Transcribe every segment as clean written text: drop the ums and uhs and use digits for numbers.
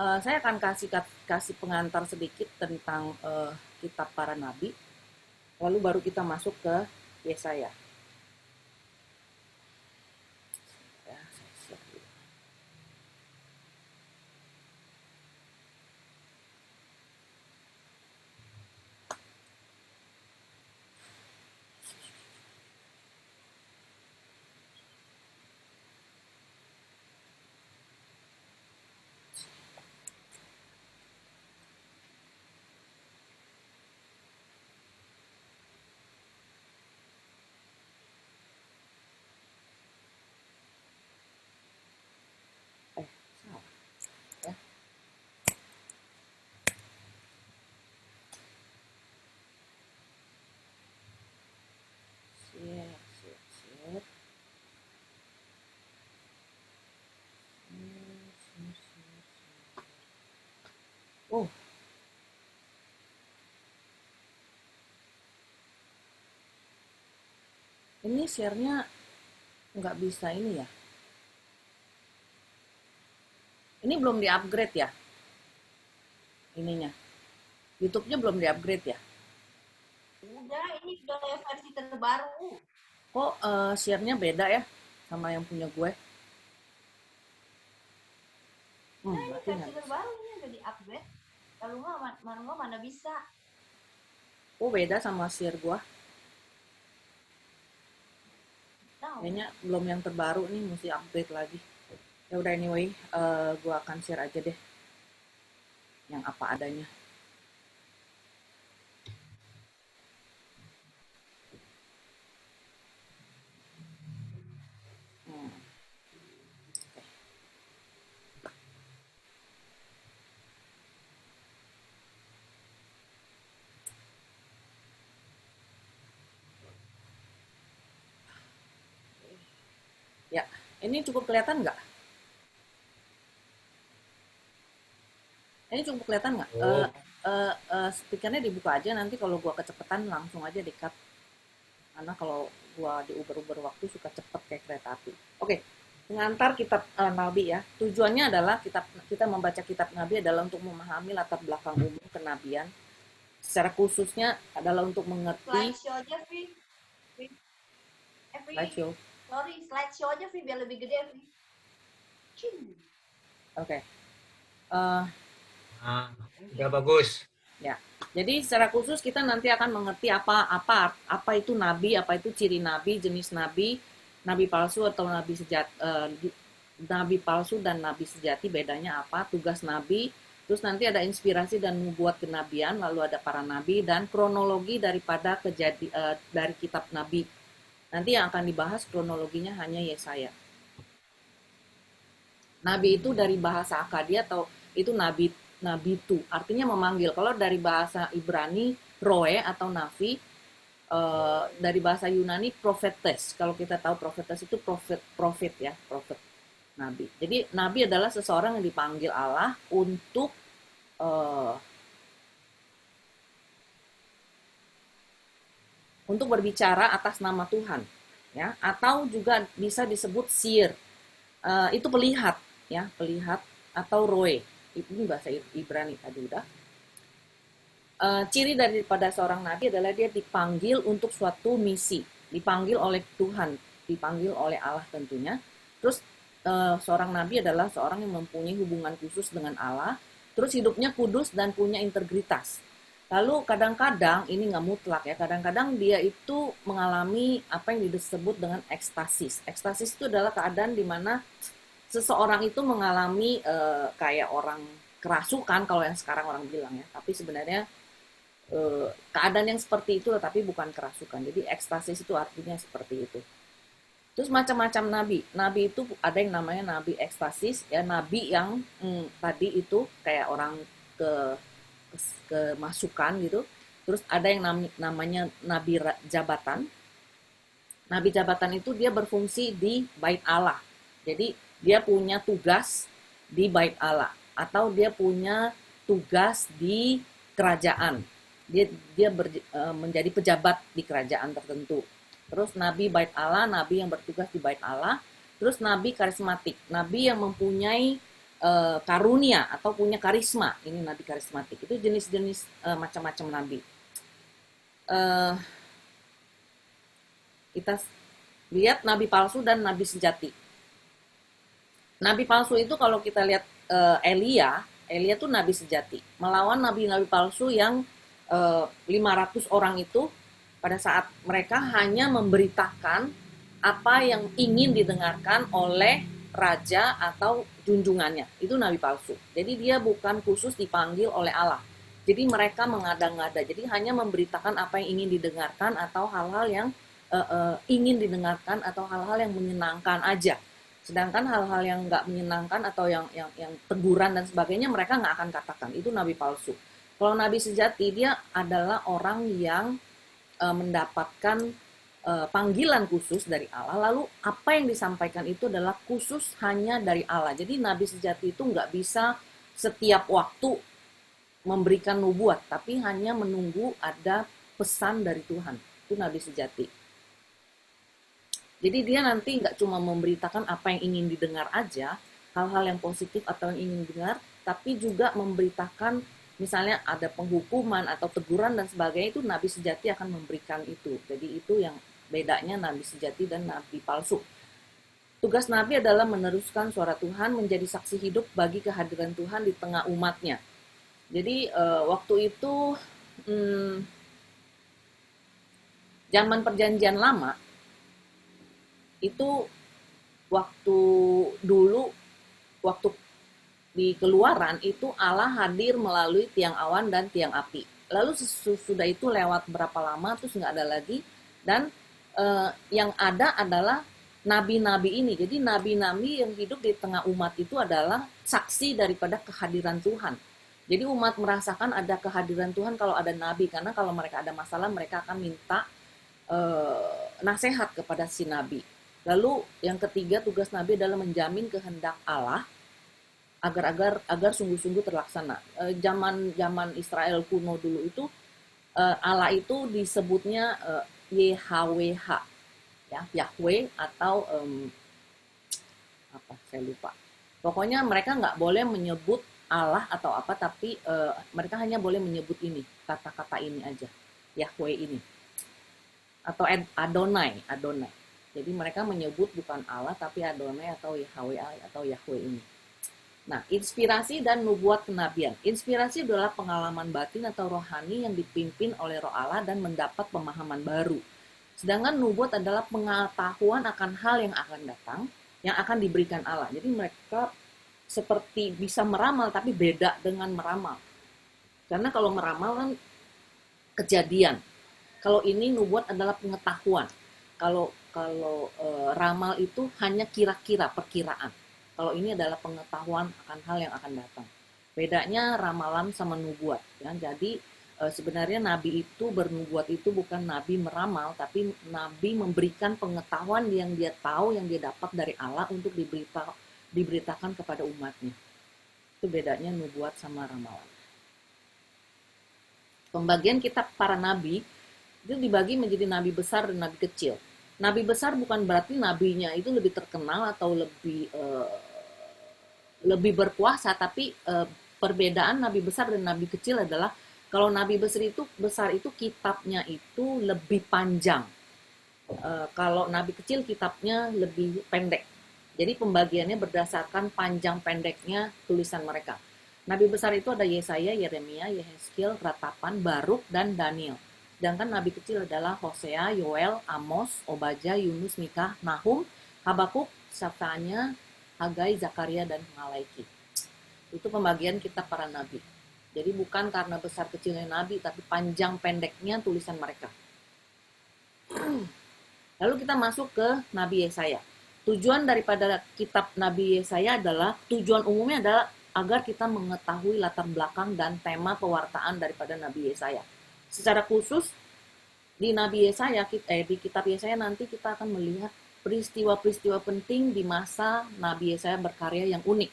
Saya akan kasih pengantar sedikit tentang kitab para nabi, lalu baru kita masuk ke Yesaya. Ya, saya siap dulu. Salah ya. Siap, siap, siap. Oh, ini share-nya nggak bisa ini ya. Ini belum di-upgrade ya ininya. YouTube-nya belum di-upgrade ya. Udah, ini sudah versi terbaru. Kok share-nya beda ya sama yang punya gue? Nah, ini Berarti versi nggak bisa. terbaru ini udah di-upgrade. Kalau nggak mana bisa. Oh, beda sama share gue. Tahu. Kayaknya belum yang terbaru nih, mesti update lagi. Ya udah anyway, gue akan share aja deh yang apa adanya. Hmm, ya, ini cukup kelihatan nggak? Ini cukup kelihatan nggak? Oh, Speakernya dibuka aja, nanti kalau gue kecepatan langsung aja di-cut. Karena kalau gue diuber-uber waktu suka cepet kayak kereta api. Oke, pengantar kitab Nabi ya. Tujuannya adalah kita membaca kitab Nabi adalah untuk memahami latar belakang umum kenabian. Secara khususnya adalah untuk mengerti Slideshow aja, Vi. Vi. Vi. slideshow. Sorry, slideshow aja, Vi, biar lebih gede, Vi. Cing. Oke. Eh, nah, udah bagus. Ya, jadi secara khusus kita nanti akan mengerti apa itu nabi, apa itu ciri nabi, jenis nabi, nabi palsu atau nabi sejati, nabi palsu dan nabi sejati bedanya apa, tugas nabi, terus nanti ada inspirasi dan membuat kenabian, lalu ada para nabi dan kronologi daripada dari kitab nabi. Nanti yang akan dibahas kronologinya hanya Yesaya. Nabi itu dari bahasa Akadia atau itu nabi nabi itu artinya memanggil. Kalau dari bahasa Ibrani roe atau navi, dari bahasa Yunani prophetes. Kalau kita tahu prophetes itu prophet ya, prophet nabi. Jadi nabi adalah seseorang yang dipanggil Allah eh, untuk berbicara atas nama Tuhan, ya, atau juga bisa disebut seer. Itu pelihat, ya, pelihat atau roe. Ini bahasa Ibrani tadi udah. Ciri daripada seorang nabi adalah dia dipanggil untuk suatu misi, dipanggil oleh Tuhan, dipanggil oleh Allah tentunya. Terus seorang nabi adalah seorang yang mempunyai hubungan khusus dengan Allah, terus hidupnya kudus dan punya integritas. Lalu kadang-kadang ini nggak mutlak ya, kadang-kadang dia itu mengalami apa yang disebut dengan ekstasis. Ekstasis itu adalah keadaan di mana seseorang itu mengalami kayak orang kerasukan kalau yang sekarang orang bilang ya, tapi sebenarnya keadaan yang seperti itu tapi bukan kerasukan. Jadi ekstasis itu artinya seperti itu. Terus macam-macam nabi. Nabi itu ada yang namanya nabi ekstasis, ya, nabi yang tadi itu kayak orang ke kemasukan gitu. Terus ada yang namanya nabi jabatan. Nabi jabatan itu dia berfungsi di bait Allah. Jadi dia punya tugas di bait Allah atau dia punya tugas di kerajaan. Dia menjadi pejabat di kerajaan tertentu. Terus nabi bait Allah, nabi yang bertugas di bait Allah. Terus nabi karismatik, nabi yang mempunyai karunia atau punya karisma. Ini nabi karismatik. Itu jenis-jenis macam-macam nabi. Eh, kita lihat nabi palsu dan nabi sejati. Nabi palsu itu kalau kita lihat Elia tuh nabi sejati. Melawan nabi-nabi palsu yang 500 orang itu pada saat mereka hanya memberitakan apa yang ingin didengarkan oleh raja atau junjungannya. Itu nabi palsu. Jadi dia bukan khusus dipanggil oleh Allah. Jadi mereka mengada-ngada. Jadi hanya memberitakan apa yang ingin didengarkan atau hal-hal yang ingin didengarkan atau hal-hal yang menyenangkan aja. Sedangkan hal-hal yang nggak menyenangkan atau yang teguran dan sebagainya mereka nggak akan katakan. Itu nabi palsu. Kalau nabi sejati dia adalah orang yang mendapatkan panggilan khusus dari Allah, lalu apa yang disampaikan itu adalah khusus hanya dari Allah. Jadi nabi sejati itu nggak bisa setiap waktu memberikan nubuat, tapi hanya menunggu ada pesan dari Tuhan. Itu nabi sejati. Jadi dia nanti nggak cuma memberitakan apa yang ingin didengar aja, hal-hal yang positif atau yang ingin didengar, tapi juga memberitakan misalnya ada penghukuman atau teguran dan sebagainya, itu nabi sejati akan memberikan itu. Jadi itu yang bedanya nabi sejati dan nabi palsu. Tugas nabi adalah meneruskan suara Tuhan, menjadi saksi hidup bagi kehadiran Tuhan di tengah umatnya. Jadi waktu itu zaman perjanjian lama, itu waktu dulu, waktu di keluaran itu Allah hadir melalui tiang awan dan tiang api. Lalu sesudah itu lewat berapa lama terus nggak ada lagi, dan yang ada adalah nabi-nabi ini. Jadi nabi-nabi yang hidup di tengah umat itu adalah saksi daripada kehadiran Tuhan. Jadi umat merasakan ada kehadiran Tuhan kalau ada nabi, karena kalau mereka ada masalah mereka akan minta nasihat kepada si nabi. Lalu yang ketiga, tugas nabi adalah menjamin kehendak Allah agar sungguh-sungguh terlaksana. Zaman Israel kuno dulu itu Allah itu disebutnya YHWH, ya, Yahweh atau apa saya lupa. Pokoknya mereka nggak boleh menyebut Allah atau apa, tapi mereka hanya boleh menyebut ini, kata-kata ini aja, Yahweh ini, atau Adonai. Jadi mereka menyebut bukan Allah tapi Adonai atau Yahweh atau Yahweh ini. Nah, inspirasi dan nubuat kenabian. Inspirasi adalah pengalaman batin atau rohani yang dipimpin oleh Roh Allah dan mendapat pemahaman baru. Sedangkan nubuat adalah pengetahuan akan hal yang akan datang, yang akan diberikan Allah. Jadi mereka seperti bisa meramal tapi beda dengan meramal. Karena kalau meramal kan kejadian. Kalau ini nubuat adalah pengetahuan. Kalau ramal itu hanya kira-kira, perkiraan. Kalau ini adalah pengetahuan akan hal yang akan datang. Bedanya ramalan sama nubuat. Ya. Jadi sebenarnya nabi itu bernubuat itu bukan nabi meramal, tapi nabi memberikan pengetahuan yang dia tahu, yang dia dapat dari Allah untuk diberitakan kepada umatnya. Itu bedanya nubuat sama ramalan. Pembagian kitab para nabi itu dibagi menjadi nabi besar dan nabi kecil. Nabi besar bukan berarti nabinya itu lebih terkenal atau lebih berkuasa, tapi perbedaan nabi besar dan nabi kecil adalah kalau nabi besar itu kitabnya itu lebih panjang. Kalau nabi kecil kitabnya lebih pendek. Jadi pembagiannya berdasarkan panjang pendeknya tulisan mereka. Nabi besar itu ada Yesaya, Yeremia, Yehezkiel, Ratapan, Baruk, dan Daniel. Sedangkan nabi kecil adalah Hosea, Yoel, Amos, Obadja, Yunus, Mika, Nahum, Habakuk, Safanya, Hagai, Zakaria, dan Malaiki. Itu pembagian kitab para nabi. Jadi bukan karena besar kecilnya nabi, tapi panjang pendeknya tulisan mereka. Lalu kita masuk ke Nabi Yesaya. Tujuan daripada kitab Nabi Yesaya adalah, tujuan umumnya adalah agar kita mengetahui latar belakang dan tema pewartaan daripada Nabi Yesaya. Secara khusus di Nabi Yesaya, di kitab Yesaya nanti kita akan melihat peristiwa-peristiwa penting di masa Nabi Yesaya berkarya yang unik.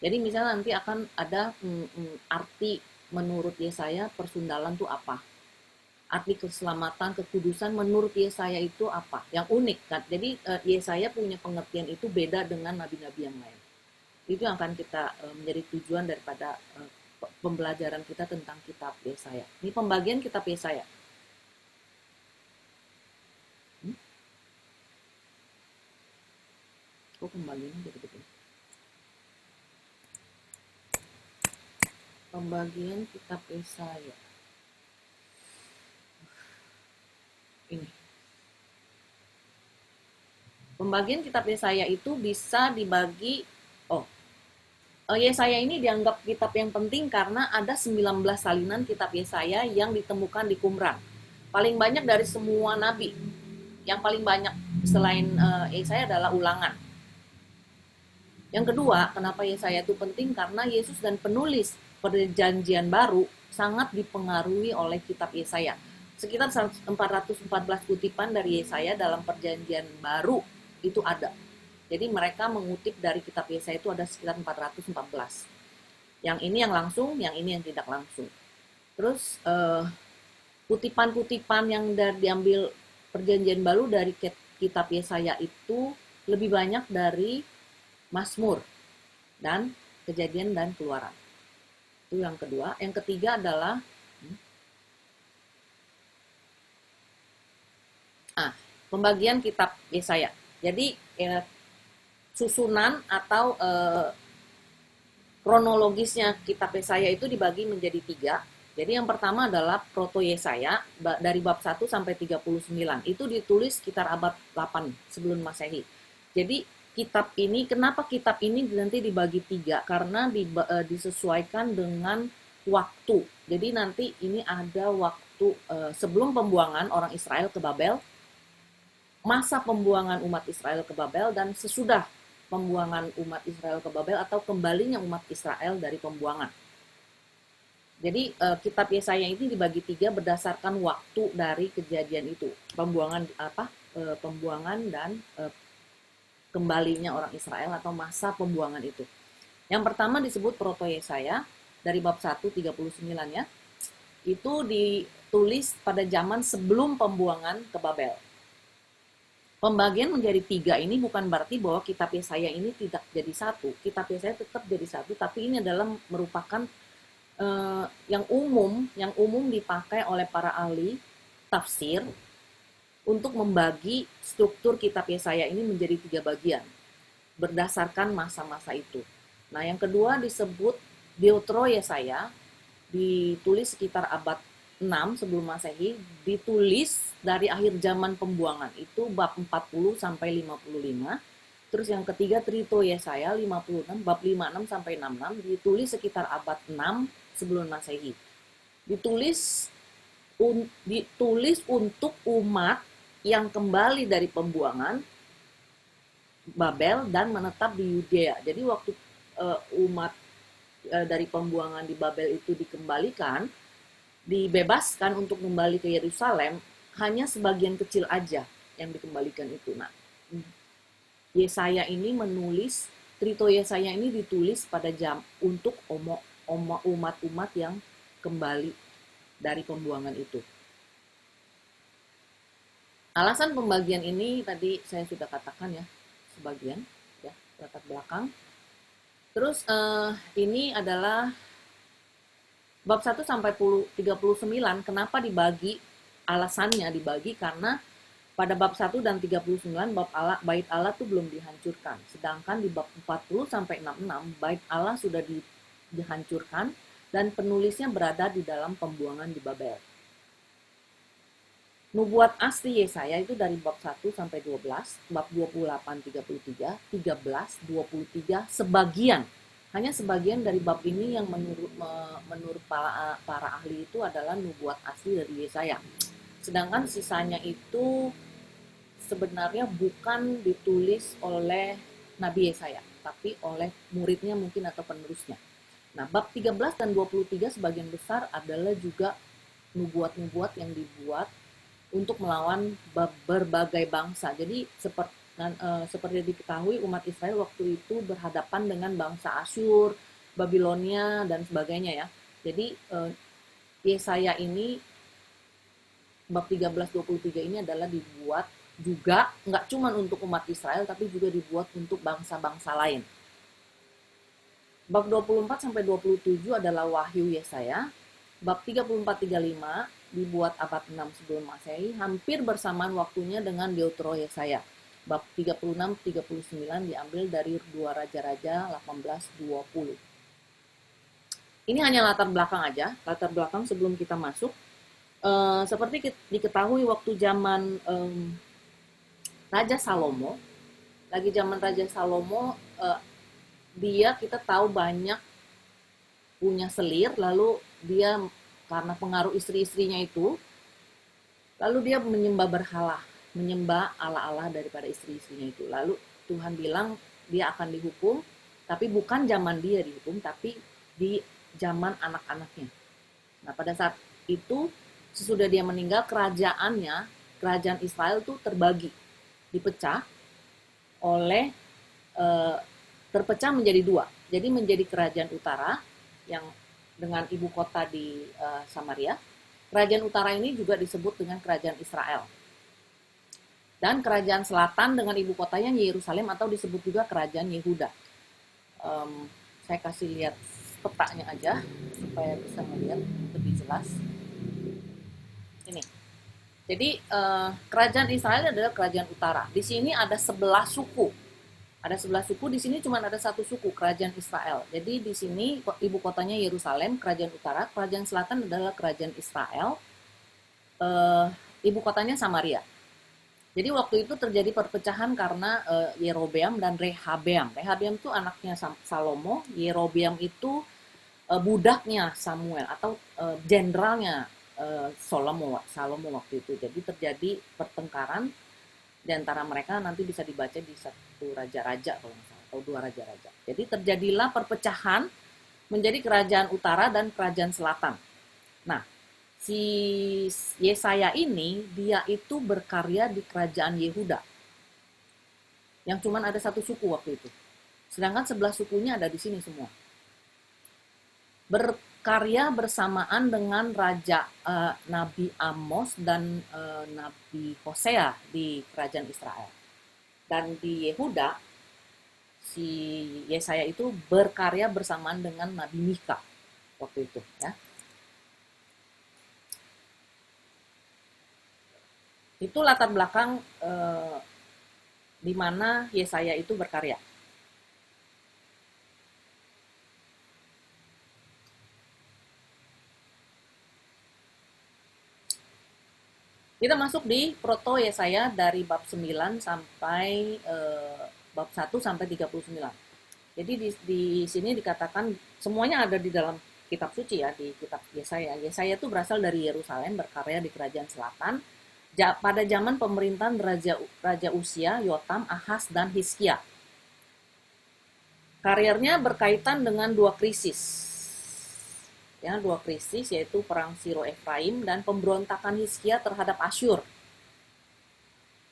Jadi misalnya nanti akan ada arti menurut Yesaya persundalan itu apa? Arti keselamatan, kekudusan menurut Yesaya itu apa? Yang unik kan? Jadi Yesaya punya pengertian itu beda dengan nabi-nabi yang lain. Itu yang akan kita menjadi tujuan daripada pembelajaran kita tentang kitab Yesaya. Ini pembagian kitab Yesaya. Oh, pembagiannya jadi begini. Pembagian kitab Yesaya. Ini. Pembagian kitab Yesaya itu bisa dibagi, Yesaya ini dianggap kitab yang penting karena ada 19 salinan kitab Yesaya yang ditemukan di Qumran. Paling banyak dari semua nabi. Yang paling banyak selain Yesaya adalah Ulangan. Yang kedua, kenapa Yesaya itu penting? Karena Yesus dan penulis Perjanjian Baru sangat dipengaruhi oleh kitab Yesaya. Sekitar 414 kutipan dari Yesaya dalam Perjanjian Baru itu ada. Jadi mereka mengutip dari kitab Yesaya itu ada sekitar 414. Yang ini yang langsung, yang ini yang tidak langsung. Terus kutipan-kutipan yang diambil Perjanjian Baru dari kitab Yesaya itu lebih banyak dari Mazmur dan Kejadian dan Keluaran. Itu yang kedua. Yang ketiga adalah pembagian kitab Yesaya. Jadi susunan atau kronologisnya kitab Yesaya itu dibagi menjadi 3. Jadi yang pertama adalah Proto Yesaya dari bab 1 sampai 39. Itu ditulis sekitar abad 8 sebelum Masehi. Jadi kitab ini, kenapa kitab ini nanti dibagi 3? Karena disesuaikan dengan waktu. Jadi nanti ini ada waktu sebelum pembuangan orang Israel ke Babel, masa pembuangan umat Israel ke Babel, dan sesudah pembuangan umat Israel ke Babel atau kembalinya umat Israel dari pembuangan. Jadi kitab Yesaya ini dibagi 3 berdasarkan waktu dari kejadian itu, pembuangan dan kembalinya orang Israel atau masa pembuangan itu. Yang pertama disebut Proto Yesaya dari bab 1 39 ya. Itu ditulis pada zaman sebelum pembuangan ke Babel. Pembagian menjadi 3 ini bukan berarti bahwa kitab Yesaya ini tidak jadi satu. Kitab Yesaya tetap jadi satu, tapi ini adalah merupakan yang umum dipakai oleh para ahli tafsir untuk membagi struktur kitab Yesaya ini menjadi 3 bagian berdasarkan masa-masa itu. Nah, yang kedua disebut Deutero Yesaya, ditulis sekitar abad 6 sebelum Masehi, ditulis dari akhir zaman pembuangan, itu bab 40 sampai 55. Terus yang ketiga Trito Yesaya 56, bab 56 sampai 66, ditulis sekitar abad 6 sebelum Masehi. Ditulis untuk umat yang kembali dari pembuangan Babel dan menetap di Yudea. Jadi waktu umat dari pembuangan di Babel itu dikembalikan, dibebaskan untuk kembali ke Yerusalem, hanya sebagian kecil aja yang dikembalikan itu. Nah, Yesaya ini menulis, Trito Yesaya ini ditulis pada untuk umat-umat yang kembali dari pembuangan itu. Alasan pembagian ini tadi saya sudah katakan ya, sebagian ya, latar belakang. Terus ini adalah bab 1 sampai 39. Kenapa dibagi? Alasannya dibagi karena pada bab 1 dan 39 bait Allah itu belum dihancurkan. Sedangkan di bab 40 sampai 66 bait Allah sudah dihancurkan dan penulisnya berada di dalam pembuangan di Babel. Nubuat asli Yesaya itu dari bab 1 sampai 12, bab 28, 33, 13, 23, sebagian. Hanya sebagian dari bab ini yang menurut para ahli itu adalah nubuat asli dari Yesaya. Sedangkan sisanya itu sebenarnya bukan ditulis oleh Nabi Yesaya, tapi oleh muridnya mungkin atau penerusnya. Nah, bab 13 dan 23 sebagian besar adalah juga nubuat-nubuat yang dibuat untuk melawan berbagai bangsa. Jadi seperti diketahui umat Israel waktu itu berhadapan dengan bangsa Asyur, Babilonia dan sebagainya ya. Jadi Yesaya ini bab 13-23 ini adalah dibuat juga nggak cuma untuk umat Israel tapi juga dibuat untuk bangsa-bangsa lain. Bab 24 sampai 27 adalah Wahyu Yesaya. Bab 34-35 dibuat abad 6 sebelum Masehi, hampir bersamaan waktunya dengan Deutero Yesaya. Bab 36-39 diambil dari 2 Raja-Raja 18-20. Ini hanya latar belakang aja, latar belakang sebelum kita masuk. Seperti diketahui waktu zaman Raja Salomo, lagi zaman Raja Salomo, dia kita tahu banyak punya selir, lalu dia karena pengaruh istri-istrinya itu, lalu dia menyembah berhala, menyembah ala-ala daripada istri-istrinya itu. Lalu Tuhan bilang dia akan dihukum, tapi bukan zaman dia dihukum, tapi di zaman anak-anaknya. Nah, pada saat itu, sesudah dia meninggal, kerajaannya, kerajaan Israel itu terbagi, dipecah oleh, terpecah menjadi dua. Jadi menjadi kerajaan utara, yang dengan ibu kota di Samaria. Kerajaan utara ini juga disebut dengan kerajaan Israel. Dan kerajaan selatan dengan ibu kotanya Yerusalem atau disebut juga kerajaan Yehuda. Saya kasih lihat petanya aja supaya bisa melihat lebih jelas. Ini. Jadi kerajaan Israel adalah kerajaan utara. Di sini ada 11 suku. Ada 11 suku, di sini cuma ada satu suku, kerajaan Israel. Jadi di sini ibu kotanya Yerusalem, kerajaan utara, kerajaan selatan adalah kerajaan Israel, ibu kotanya Samaria. Jadi waktu itu terjadi perpecahan karena Yerobeam dan Rehabeam. Rehabeam itu anaknya Salomo, Yerobeam itu budaknya Samuel atau jenderalnya Salomo waktu itu. Jadi terjadi pertengkaran di antara mereka, nanti bisa dibaca di satu raja-raja kalau nggak salah, atau dua raja-raja. Jadi terjadilah perpecahan menjadi kerajaan utara dan kerajaan selatan. Nah, si Yesaya ini, dia itu berkarya di kerajaan Yehuda, yang cuma ada satu suku waktu itu. Sedangkan 11 sukunya ada di sini semua. Berkarya bersamaan dengan Raja Nabi Amos dan Nabi Hosea di kerajaan Israel. Dan di Yehuda, si Yesaya itu berkarya bersamaan dengan Nabi Mika waktu itu. Ya. Itu latar belakang di mana Yesaya itu berkarya. Kita masuk di Proto Yesaya dari bab 9 sampai bab 1 sampai 39. Jadi di sini dikatakan semuanya ada di dalam kitab suci ya, di kitab Yesaya. Yesaya itu berasal dari Yerusalem, berkarya di kerajaan selatan pada zaman pemerintahan Raja Usia, Yotam, Ahaz, dan Hizkia. Karirnya berkaitan dengan dua krisis. Ya, dua krisis, yaitu perang Siro Efraim dan pemberontakan Hizkia terhadap Asyur.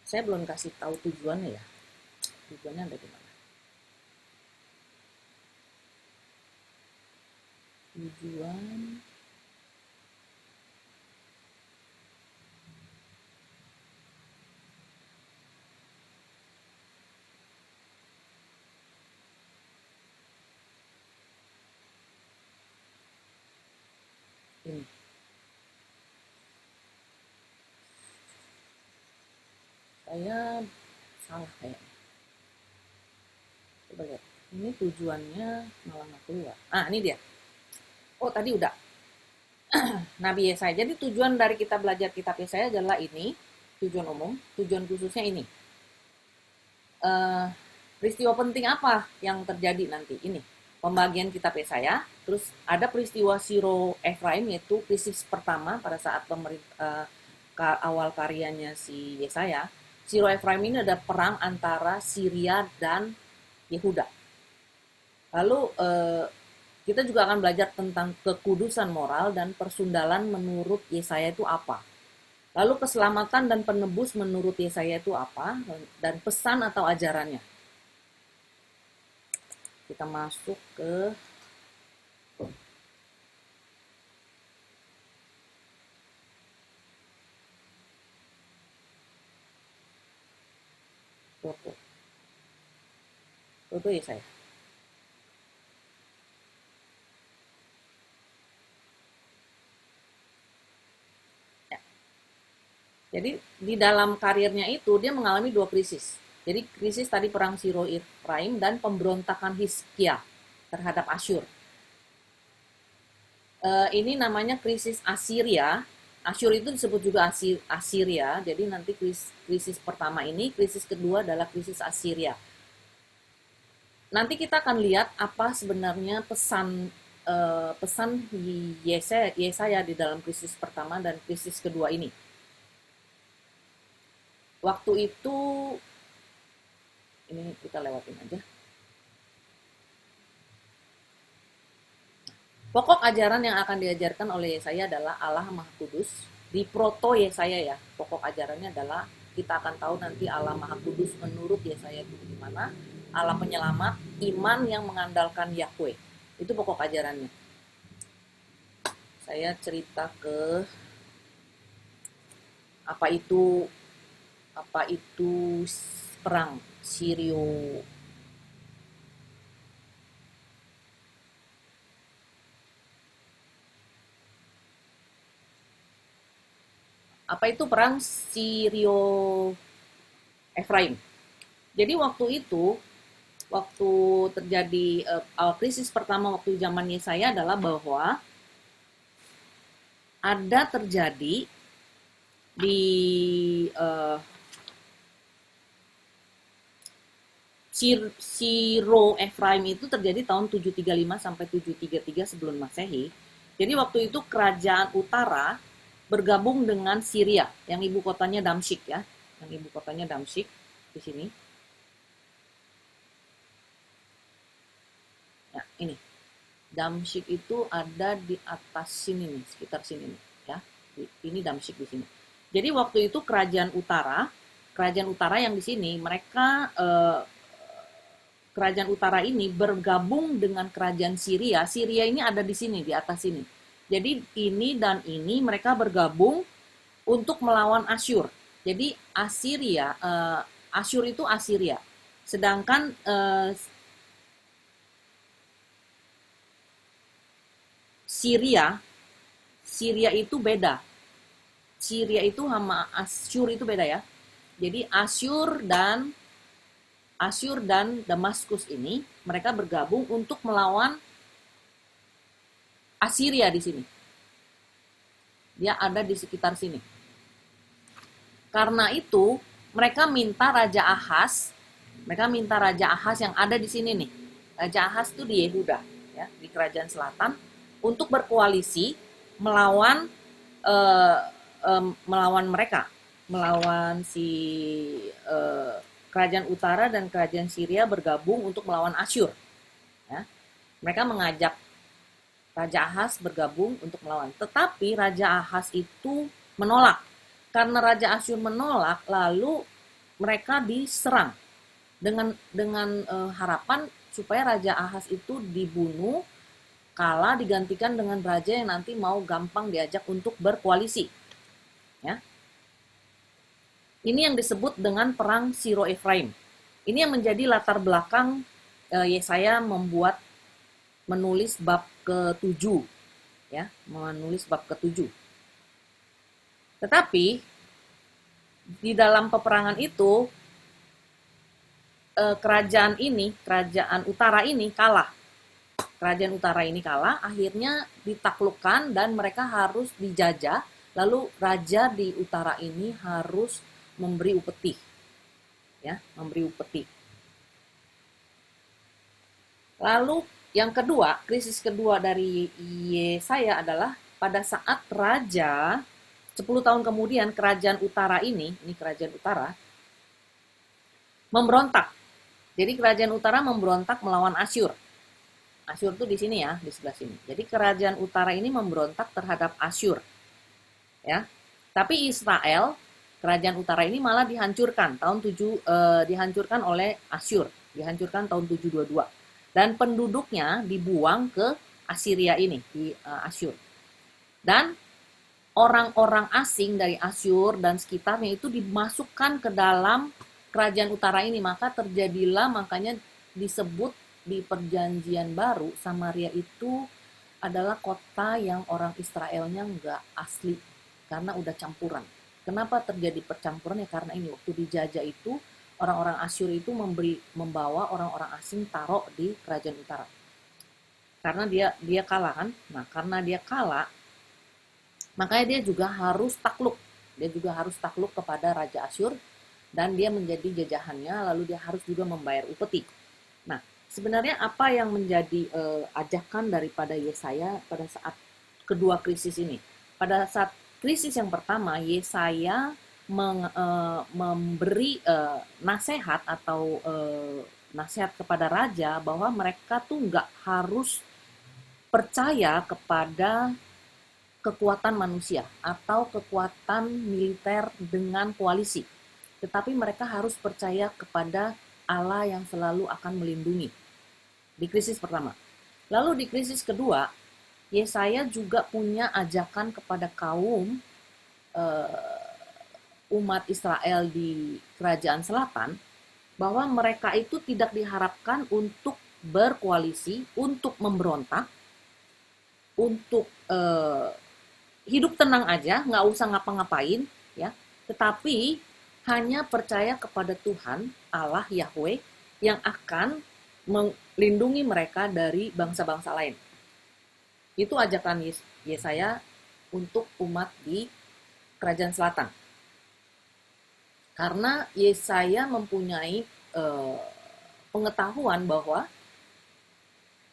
Saya belum kasih tahu tujuannya ya. Tujuannya ada di mana? Tujuan ini. Saya salah kayaknya. Coba lihat. Ini tujuannya malah nggak keluar. Ah, ini dia. Oh, tadi udah. Nabi Yesaya. Jadi tujuan dari kita belajar kitab Yesaya adalah ini. Tujuan umum. Tujuan khususnya ini. Peristiwa penting apa yang terjadi nanti? Ini. Pembagian kitab Yesaya. Terus ada peristiwa Siro Efraim, yaitu krisis pertama pada saat awal karyanya si Yesaya. Siro Efraim ini ada perang antara Syria dan Yehuda. Lalu kita juga akan belajar tentang kekudusan moral dan persundalan menurut Yesaya itu apa. Lalu keselamatan dan penebus menurut Yesaya itu apa, dan pesan atau ajarannya. Kita masuk ke foto Yesaya. Jadi di dalam karirnya itu dia mengalami dua krisis. Jadi krisis tadi perang Siro Efraim dan pemberontakan Hizkia terhadap Asyur. Ini namanya krisis Assyria. Asyur itu disebut juga Assyria. Jadi nanti krisis pertama ini, krisis kedua adalah krisis Assyria. Nanti kita akan lihat apa sebenarnya pesan Yesaya di dalam krisis pertama dan krisis kedua ini. Waktu itu, ini kita lewatin aja. Pokok ajaran yang akan diajarkan oleh Yesaya adalah Allah Maha Kudus. Di proto Yesaya ya, pokok ajarannya adalah kita akan tahu nanti Allah Maha Kudus menurut Yesaya itu gimana. Allah penyelamat, iman yang mengandalkan Yahweh. Itu pokok ajarannya. Saya cerita ke apa itu perang Sirio. Apa itu perang Sirio Efraim. Jadi waktu itu, waktu terjadi krisis pertama waktu zaman Yesaya adalah bahwa ada terjadi di Siro Efraim itu terjadi tahun 735 sampai 733 sebelum Masehi. Jadi waktu itu kerajaan utara bergabung dengan Syria yang ibu kotanya Damsyik ya, yang ibu kotanya Damsyik di sini. Ya, ini. Damsyik itu ada di atas sini nih, sekitar sini nih, ya. Ini Damsyik di sini. Jadi waktu itu kerajaan utara yang di sini mereka kerajaan utara ini bergabung dengan kerajaan Syria. Syria ini ada di sini, di atas sini. Jadi ini dan ini mereka bergabung untuk melawan Asyur. Jadi Asyur itu Assyria. Sedangkan Syria itu beda. Syria itu sama Asyur itu beda ya. Jadi Asyur dan Damaskus ini mereka bergabung untuk melawan Assyria di sini. Dia ada di sekitar sini. Karena itu, mereka minta Raja Ahaz yang ada di sini nih. Raja Ahaz itu di Yehuda, ya, di kerajaan selatan, untuk berkoalisi melawan mereka, melawan kerajaan utara dan kerajaan Syria bergabung untuk melawan Asyur. Ya. Mereka mengajak Raja Ahaz bergabung untuk melawan. Tetapi Raja Ahaz itu menolak. Karena Raja Asyur menolak, lalu mereka diserang dengan harapan supaya Raja Ahaz itu dibunuh, kalah digantikan dengan raja yang nanti mau gampang diajak untuk berkoalisi. Ya. Ini yang disebut dengan perang Siro Efraim. Ini yang menjadi latar belakang Yesaya menulis bab ke-7, ya, menulis bab ke-7. Tetapi di dalam peperangan itu kerajaan utara ini kalah. Kerajaan utara ini kalah, akhirnya ditaklukkan dan mereka harus dijajah. Lalu raja di utara ini harus memberi upeti, ya, memberi upeti. Lalu yang kedua, krisis kedua dari Yesaya adalah pada saat raja 10 tahun kemudian kerajaan utara ini kerajaan utara memberontak. Jadi kerajaan utara memberontak melawan Asyur. Asyur itu di sini ya, di sebelah sini. Jadi kerajaan utara ini memberontak terhadap Asyur. Ya. Tapi Israel, kerajaan utara ini malah dihancurkan dihancurkan oleh Asyur, dihancurkan tahun 722. Dan penduduknya dibuang ke Assyria ini, di Asyur. Dan orang-orang asing dari Asyur dan sekitarnya itu dimasukkan ke dalam kerajaan utara ini. Makanya disebut di perjanjian baru, Samaria itu adalah kota yang orang Israelnya nggak asli, karena udah campuran. Kenapa terjadi percampuran? Ya karena ini waktu dijajah itu orang-orang Asyur itu membawa orang-orang asing taruh di kerajaan utara. Karena dia kalah kan. Nah, karena dia kalah, makanya dia juga harus takluk. Dia juga harus takluk kepada Raja Asyur dan dia menjadi jajahannya, lalu dia harus juga membayar upeti. Nah, sebenarnya apa yang menjadi ajakan daripada Yesaya pada saat kedua krisis ini? Pada saat krisis yang pertama, Yesaya memberi nasihat atau nasihat kepada raja bahwa mereka tuh nggak harus percaya kepada kekuatan manusia atau kekuatan militer dengan koalisi. Tetapi mereka harus percaya kepada Allah yang selalu akan melindungi. Di krisis pertama. Lalu di krisis kedua, Yesaya juga punya ajakan kepada kaum umat Israel di kerajaan selatan bahwa mereka itu tidak diharapkan untuk berkoalisi, untuk memberontak, untuk hidup tenang aja, nggak usah ngapa-ngapain, ya. Tetapi hanya percaya kepada Tuhan, Allah Yahweh, yang akan melindungi mereka dari bangsa-bangsa lain. Itu ajakan Yesaya untuk umat di kerajaan selatan. Karena Yesaya mempunyai pengetahuan bahwa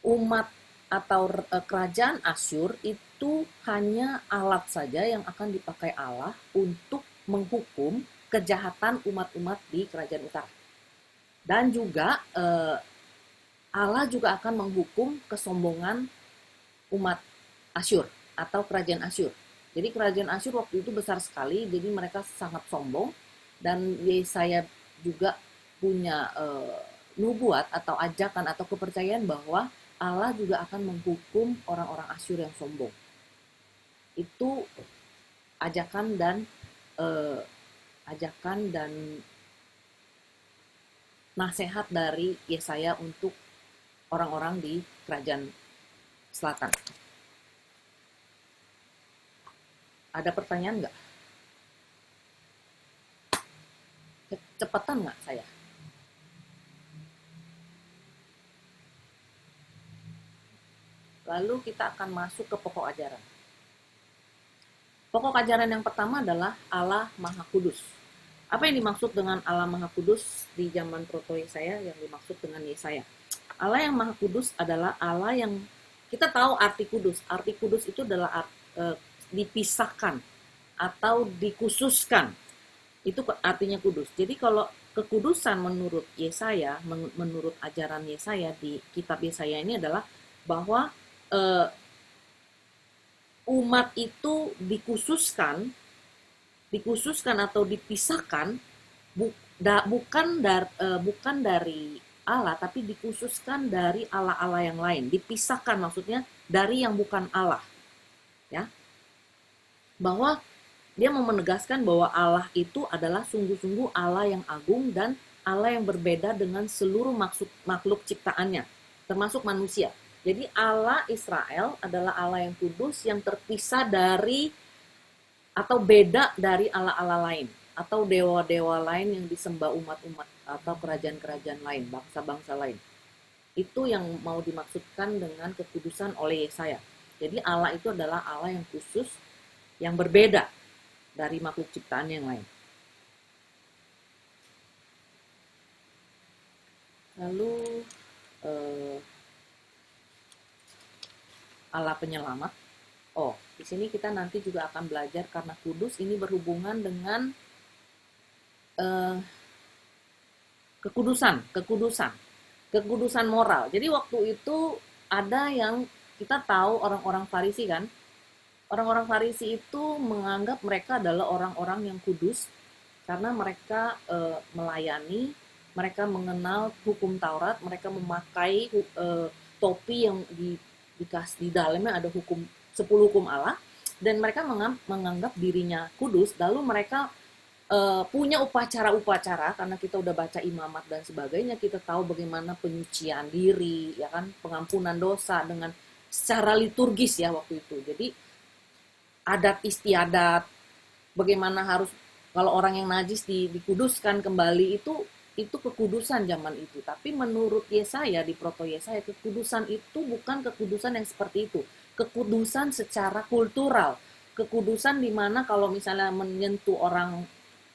umat atau kerajaan Asyur itu hanya alat saja yang akan dipakai Allah untuk menghukum kejahatan umat-umat di kerajaan utara. Dan juga Allah juga akan menghukum kesombongan umat Asyur atau kerajaan Asyur. Jadi kerajaan Asyur waktu itu besar sekali, jadi mereka sangat sombong, dan Yesaya juga punya nubuat atau ajakan atau kepercayaan bahwa Allah juga akan menghukum orang-orang Asyur yang sombong. Itu ajakan dan nasihat dari Yesaya untuk orang-orang di kerajaan selatan. Ada pertanyaan nggak? Cepetan nggak saya? Lalu kita akan masuk ke pokok ajaran. Pokok ajaran yang pertama adalah Allah Maha Kudus. Apa yang dimaksud dengan Allah Maha Kudus di zaman proto Yesaya, yang dimaksud dengan Yesaya? Allah yang Maha Kudus adalah Allah yang kita tahu arti kudus. Arti kudus itu adalah dipisahkan atau dikhususkan. Itu artinya kudus. Jadi kalau kekudusan menurut Yesaya, menurut ajaran Yesaya di kitab Yesaya ini adalah bahwa umat itu dikhususkan atau dipisahkan bukan dari Allah, tapi dikhususkan dari Allah-Allah yang lain. Dipisahkan maksudnya dari yang bukan Allah, ya. Bahwa dia mau menegaskan bahwa Allah itu adalah sungguh-sungguh Allah yang agung dan Allah yang berbeda dengan seluruh makhluk ciptaannya, termasuk manusia. Jadi Allah Israel adalah Allah yang kudus, yang terpisah dari atau beda dari Allah-Allah lain atau dewa-dewa lain yang disembah umat-umat atau kerajaan-kerajaan lain, bangsa-bangsa lain. Itu yang mau dimaksudkan dengan kekudusan oleh Yesaya. Jadi Allah itu adalah Allah yang khusus, yang berbeda dari makhluk ciptaan yang lain. Lalu Allah penyelamat. Oh, di sini kita nanti juga akan belajar karena kudus ini berhubungan dengan kekudusan moral. Jadi waktu itu ada yang kita tahu orang-orang Farisi kan. Orang-orang Farisi itu menganggap mereka adalah orang-orang yang kudus karena mereka melayani, mereka mengenal hukum Taurat, mereka memakai topi yang di dalamnya ada 10 hukum Allah, dan mereka menganggap dirinya kudus. Lalu mereka punya upacara-upacara, karena kita udah baca imamat dan sebagainya, kita tahu bagaimana penyucian diri, ya kan, pengampunan dosa dengan secara liturgis ya waktu itu. Jadi adat istiadat, bagaimana harus Kalau orang yang najis dikuduskan kembali itu kekudusan zaman itu. Tapi menurut Yesaya di Proto Yesaya, kekudusan itu bukan kekudusan yang seperti itu. Kekudusan secara kultural. Kekudusan di mana kalau misalnya menyentuh orang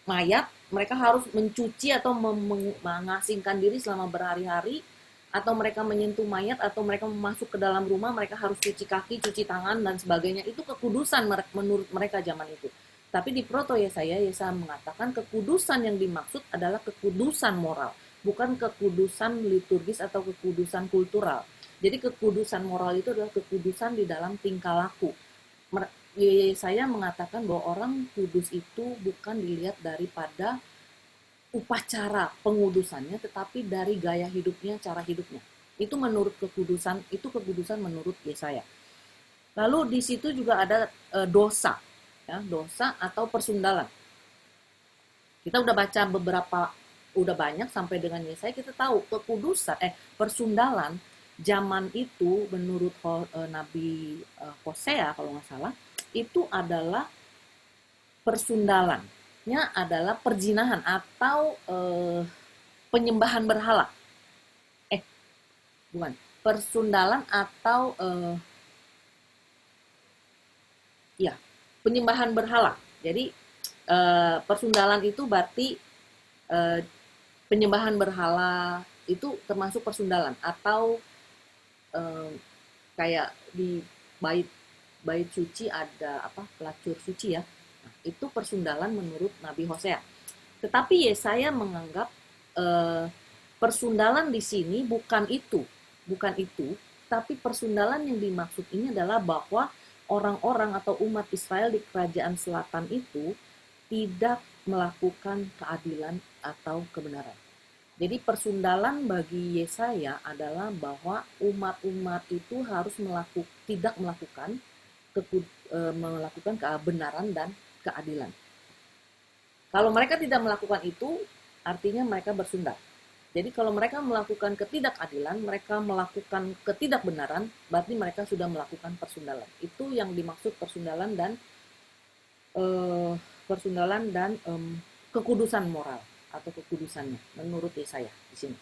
mayat, mereka harus mencuci atau mengasingkan diri selama berhari-hari, atau mereka menyentuh mayat, atau mereka masuk ke dalam rumah, mereka harus cuci kaki, cuci tangan, dan sebagainya. Itu kekudusan menurut mereka zaman itu. Tapi di Proto Yesaya mengatakan kekudusan yang dimaksud adalah kekudusan moral, bukan kekudusan liturgis atau kekudusan kultural. Jadi kekudusan moral itu adalah kekudusan di dalam tingkah laku. Yesaya mengatakan bahwa orang kudus itu bukan dilihat daripada upacara pengudusannya, tetapi dari gaya hidupnya, cara hidupnya. Itu menurut kekudusan, itu kekudusan menurut Yesaya. Lalu di situ juga ada dosa, ya, dosa atau persundalan. Kita udah baca udah banyak sampai dengan Yesaya, kita tahu kekudusan, persundalan zaman itu menurut Nabi Hosea kalau nggak salah, itu adalah persundalannya adalah perzinahan atau penyembahan berhala. Bukan. Persundalan atau penyembahan berhala. Jadi persundalan itu berarti penyembahan berhala itu termasuk persundalan, atau kayak di bait suci ada pelacur suci ya. Nah, itu persundalan menurut Nabi Hosea. Tetapi Yesaya menganggap persundalan di sini bukan itu, tapi persundalan yang dimaksud ini adalah bahwa orang-orang atau umat Israel di kerajaan selatan itu tidak melakukan keadilan atau kebenaran. Jadi persundalan bagi Yesaya adalah bahwa umat-umat itu harus tidak melakukan kebenaran dan keadilan. Kalau mereka tidak melakukan itu, artinya mereka bersundal. Jadi kalau mereka melakukan ketidakadilan, mereka melakukan ketidakbenaran, berarti mereka sudah melakukan persundalan. Itu yang dimaksud persundalan dan kekudusan moral atau kekudusannya menurut Yesaya di sini.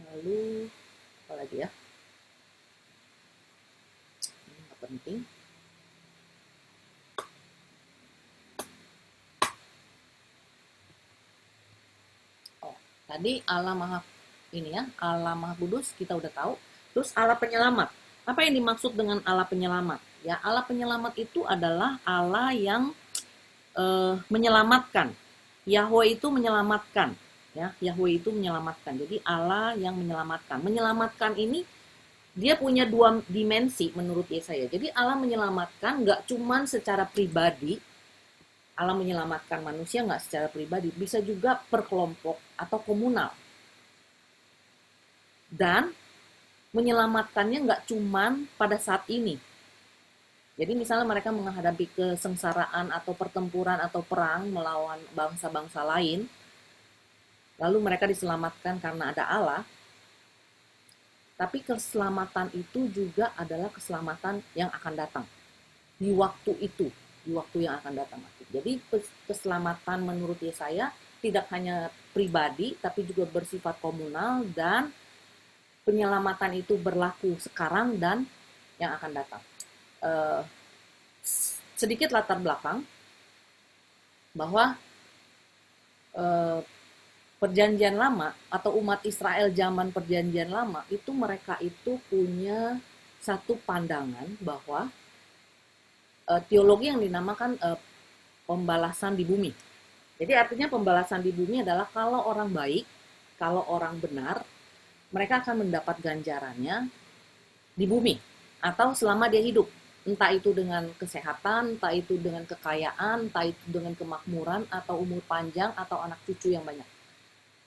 Lalu apa lagi ya? Ini nggak penting. Tadi Allah Maha Kudus kita udah tahu. Terus Allah Penyelamat. Apa yang dimaksud dengan Allah Penyelamat? Ya, Allah Penyelamat itu adalah Allah yang menyelamatkan. Yahweh itu menyelamatkan. Ya, Yahweh itu menyelamatkan. Jadi Allah yang menyelamatkan. Menyelamatkan ini dia punya dua dimensi menurut Yesaya. Jadi Allah menyelamatkan nggak cuman secara pribadi. Allah menyelamatkan manusia nggak secara pribadi, bisa juga per kelompok atau komunal. Dan menyelamatkannya nggak cuman pada saat ini. Jadi misalnya mereka menghadapi kesengsaraan atau pertempuran atau perang melawan bangsa-bangsa lain, lalu mereka diselamatkan karena ada Allah, tapi keselamatan itu juga adalah keselamatan yang akan datang di waktu itu, di waktu yang akan datang. Jadi keselamatan menurut Yesaya tidak hanya pribadi, tapi juga bersifat komunal, dan penyelamatan itu berlaku sekarang dan yang akan datang. Sedikit latar belakang, bahwa Perjanjian Lama atau umat Israel zaman Perjanjian Lama itu mereka itu punya satu pandangan bahwa teologi yang dinamakan pembalasan di bumi. Jadi artinya pembalasan di bumi adalah kalau orang baik, kalau orang benar, mereka akan mendapat ganjarannya di bumi atau selama dia hidup. Entah itu dengan kesehatan, entah itu dengan kekayaan, entah itu dengan kemakmuran, atau umur panjang, atau anak cucu yang banyak.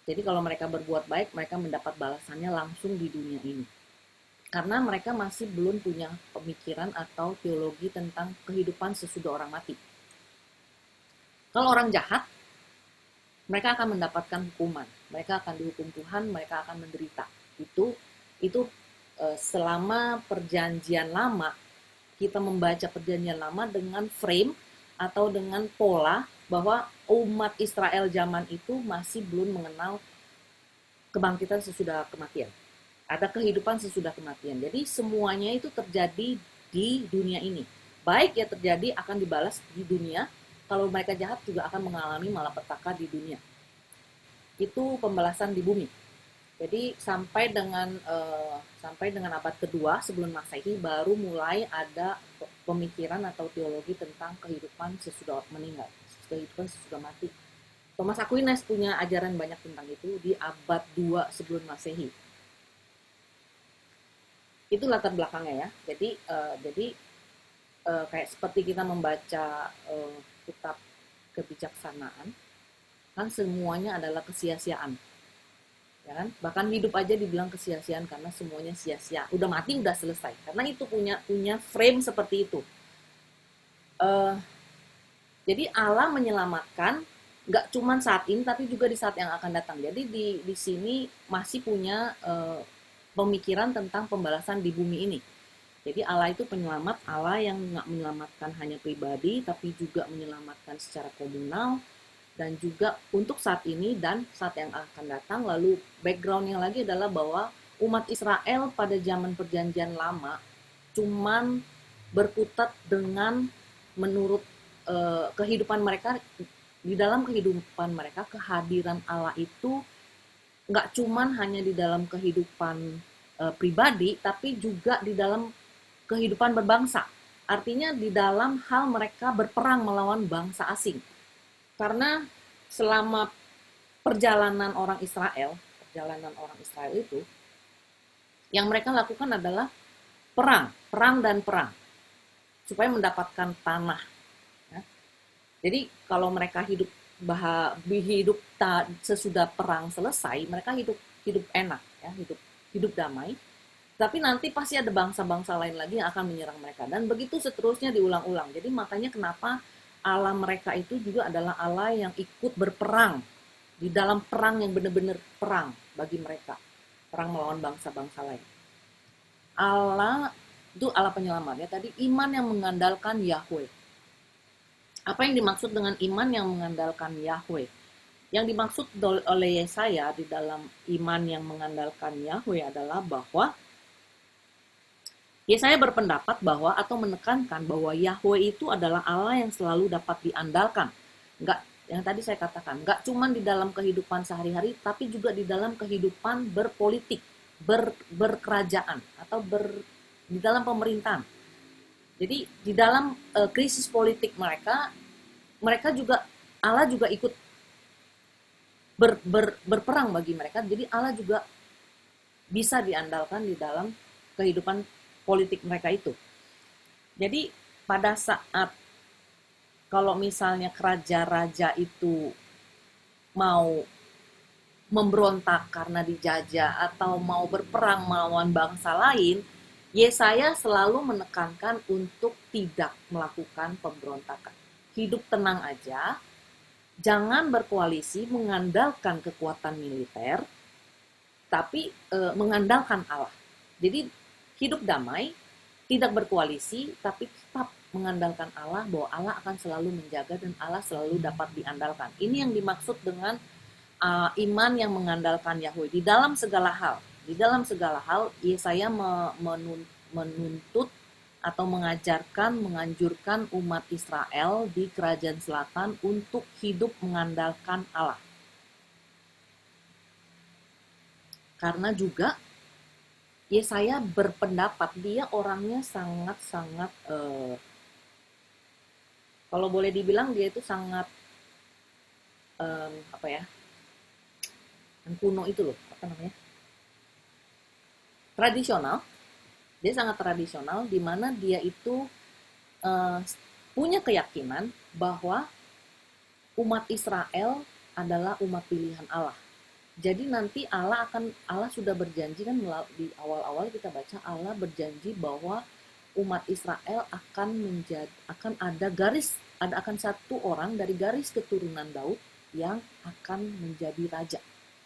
Jadi kalau mereka berbuat baik, mereka mendapat balasannya langsung di dunia ini. Karena mereka masih belum punya pemikiran atau teologi tentang kehidupan sesudah orang mati. Kalau orang jahat, mereka akan mendapatkan hukuman. Mereka akan dihukum Tuhan, mereka akan menderita. Itu selama Perjanjian Lama, kita membaca Perjanjian Lama dengan frame atau dengan pola bahwa umat Israel zaman itu masih belum mengenal kebangkitan sesudah kematian. Ada kehidupan sesudah kematian. Jadi semuanya itu terjadi di dunia ini. Baik ya terjadi akan dibalas di dunia, kalau mereka jahat juga akan mengalami malapetaka di dunia. Itu pembalasan di bumi. Jadi sampai dengan abad kedua sebelum Masehi baru mulai ada pemikiran atau teologi tentang kehidupan sesudah meninggal, kehidupan sesudah mati. Thomas Aquinas punya ajaran banyak tentang itu di abad 2 sebelum Masehi. Itu latar belakangnya ya. Jadi kayak seperti kita membaca kitab kebijaksanaan, kan semuanya adalah kesia-siaan. Ya kan? Bahkan hidup aja dibilang kesia-siaan karena semuanya sia-sia. Udah mati udah selesai. Karena itu punya frame seperti itu. Jadi Allah menyelamatkan nggak cuma saat ini tapi juga di saat yang akan datang. Jadi di sini masih punya pemikiran tentang pembalasan di bumi ini. Jadi Allah itu penyelamat, Allah yang nggak menyelamatkan hanya pribadi tapi juga menyelamatkan secara komunal dan juga untuk saat ini dan saat yang akan datang. Lalu backgroundnya lagi adalah bahwa umat Israel pada zaman perjanjian lama cuman berkutat dengan menurut kehidupan mereka. Di dalam kehidupan mereka kehadiran Allah itu nggak cuman hanya di dalam kehidupan pribadi tapi juga di dalam kehidupan berbangsa. Artinya di dalam hal mereka berperang melawan bangsa asing. Karena selama perjalanan orang Israel itu, yang mereka lakukan adalah perang dan perang, supaya mendapatkan tanah. Ya. Jadi kalau mereka hidup sesudah perang selesai, mereka hidup enak, ya, hidup damai. Tapi nanti pasti ada bangsa-bangsa lain lagi yang akan menyerang mereka. Dan begitu seterusnya diulang-ulang. Jadi makanya kenapa Allah mereka itu juga adalah Allah yang ikut berperang di dalam perang yang benar-benar perang bagi mereka, perang melawan bangsa-bangsa lain. Allah itu Allah penyelamat ya. Tadi iman yang mengandalkan Yahweh. Apa yang dimaksud dengan iman yang mengandalkan Yahweh? Yang dimaksud oleh Yesaya di dalam iman yang mengandalkan Yahweh adalah bahwa Yesaya berpendapat bahwa atau menekankan bahwa Yahweh itu adalah Allah yang selalu dapat diandalkan. Enggak, yang tadi saya katakan, enggak cuma di dalam kehidupan sehari-hari, tapi juga di dalam kehidupan berpolitik, berkerajaan, atau di dalam pemerintahan. Jadi di dalam krisis politik mereka juga, Allah juga ikut berperang bagi mereka. Jadi Allah juga bisa diandalkan di dalam kehidupan politik mereka itu. Jadi pada saat kalau misalnya raja-raja itu mau memberontak karena dijajah atau mau berperang melawan bangsa lain, Yesaya selalu menekankan untuk tidak melakukan pemberontakan. Hidup tenang aja, jangan berkoalisi mengandalkan kekuatan militer, tapi mengandalkan Allah. Jadi hidup damai, tidak berkoalisi, tapi tetap mengandalkan Allah, bahwa Allah akan selalu menjaga dan Allah selalu dapat diandalkan. Ini yang dimaksud dengan iman yang mengandalkan Yahweh. Di dalam segala hal, Yesaya menuntut atau menganjurkan umat Israel di kerajaan selatan untuk hidup mengandalkan Allah. Karena juga Yesaya berpendapat dia orangnya sangat-sangat kalau boleh dibilang dia itu sangat yang kuno itu loh, tradisional. Dia sangat tradisional di mana dia itu punya keyakinan bahwa umat Israel adalah umat pilihan Allah. Jadi nanti Allah sudah berjanji kan di awal-awal kita baca Allah berjanji bahwa umat Israel akan akan satu orang dari garis keturunan Daud yang akan menjadi raja,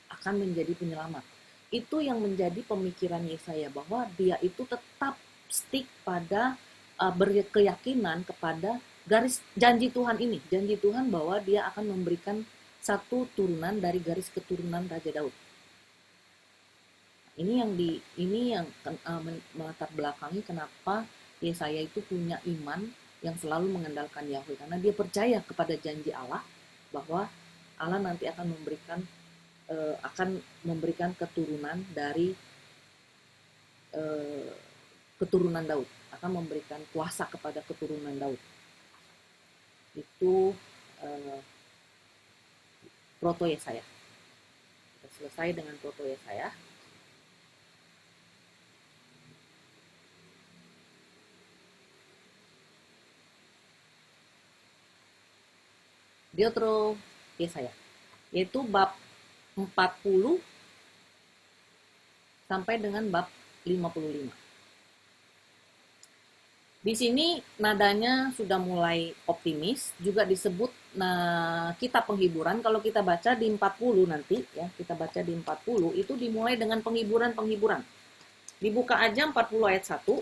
akan menjadi penyelamat. Itu yang menjadi pemikiran Yesaya bahwa dia itu tetap stick pada berkeyakinan kepada garis janji Tuhan ini, janji Tuhan bahwa dia akan memberikan satu turunan dari garis keturunan Raja Daud. Ini yang melatar belakangi kenapa Yesaya itu punya iman yang selalu mengandalkan Yahweh, karena dia percaya kepada janji Allah bahwa Allah nanti akan memberikan keturunan dari keturunan Daud, akan memberikan kuasa kepada keturunan Daud. Itu proto Yesaya. Kita selesai dengan proto Yesaya. Deutero Yesaya, yaitu bab 40 sampai dengan bab 55. Di sini nadanya sudah mulai optimis, juga disebut kitab penghiburan. Kalau kita baca di 40 nanti, ya, kita baca di 40, itu dimulai dengan penghiburan-penghiburan. Dibuka aja 40 ayat 1.